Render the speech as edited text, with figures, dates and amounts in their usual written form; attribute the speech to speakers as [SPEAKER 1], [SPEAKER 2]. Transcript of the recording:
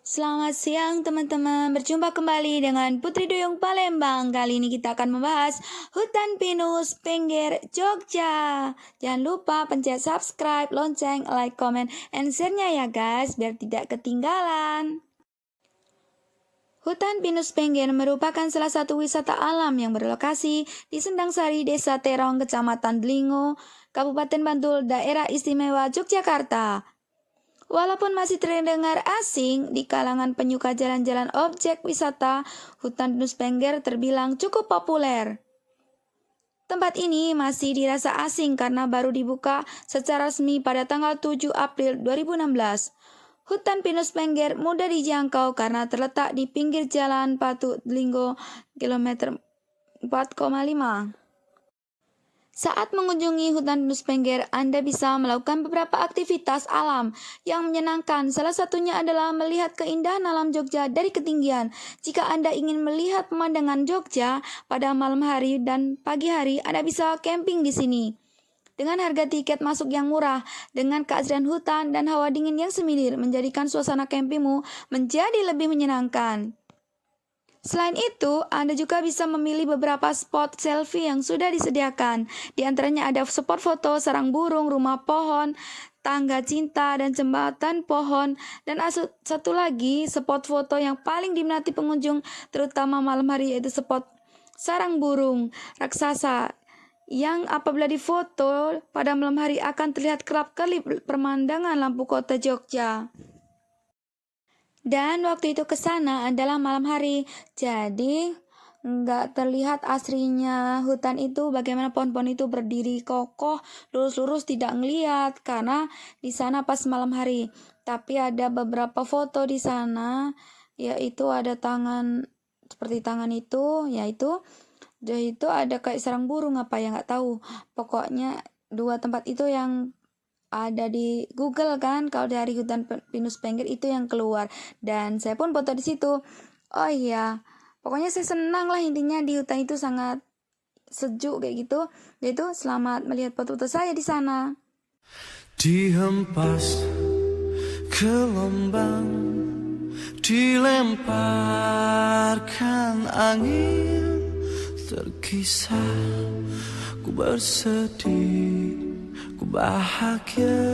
[SPEAKER 1] Selamat siang teman-teman, berjumpa kembali dengan Putri Duyung Palembang. Kali ini kita akan membahas hutan pinus pinggir Jogja. Jangan lupa pencet subscribe, lonceng, like, comment, and share-nya ya guys, biar tidak ketinggalan. Hutan pinus pinggir merupakan salah satu wisata alam yang berlokasi di Sendangsari, Desa Terong, Kecamatan Delingo, Kabupaten Bantul, Daerah Istimewa Yogyakarta. Walaupun masih terdengar asing di kalangan penyuka jalan-jalan objek wisata, hutan pinus pinggir terbilang cukup populer. Tempat ini masih dirasa asing karena baru dibuka secara resmi pada tanggal 7 April 2016. Hutan pinus pinggir mudah dijangkau karena terletak di pinggir jalan Patu Delingo kilometer 4,5. Saat mengunjungi hutan pinus pinggir, Anda bisa melakukan beberapa aktivitas alam yang menyenangkan. Salah satunya adalah melihat keindahan alam Jogja dari ketinggian. Jika Anda ingin melihat pemandangan Jogja pada malam hari dan pagi hari, Anda bisa camping di sini. Dengan harga tiket masuk yang murah, dengan keasrian hutan dan hawa dingin yang semilir, menjadikan suasana campingmu menjadi lebih menyenangkan. Selain itu, Anda juga bisa memilih beberapa spot selfie yang sudah disediakan. Di antaranya ada spot foto sarang burung, rumah pohon, tangga cinta, dan jembatan pohon. Dan satu lagi, spot foto yang paling diminati pengunjung, terutama malam hari, yaitu spot sarang burung raksasa, yang apabila difoto pada malam hari akan terlihat kerap-kerip pemandangan lampu kota Jogja. Dan waktu itu ke sana adalah malam hari, jadi nggak terlihat aslinya hutan itu, bagaimana pohon-pohon itu berdiri kokoh, lurus-lurus, tidak ngelihat karena di sana pas malam hari. Tapi ada beberapa foto di sana, yaitu ada tangan seperti tangan itu, yaitu ada kayak sarang burung apa ya nggak tahu. Pokoknya dua tempat itu yang ada di Google kan, kalau dari hutan pinus pinggir itu yang keluar, dan saya pun foto di situ. Oh iya, pokoknya saya senang lah, intinya di hutan itu sangat sejuk kayak gitu. Yaitu selamat melihat foto-foto saya di sana.
[SPEAKER 2] Dihempas gelombang, dilemparkan angin, terkisah ku bersedih, ku bahagia.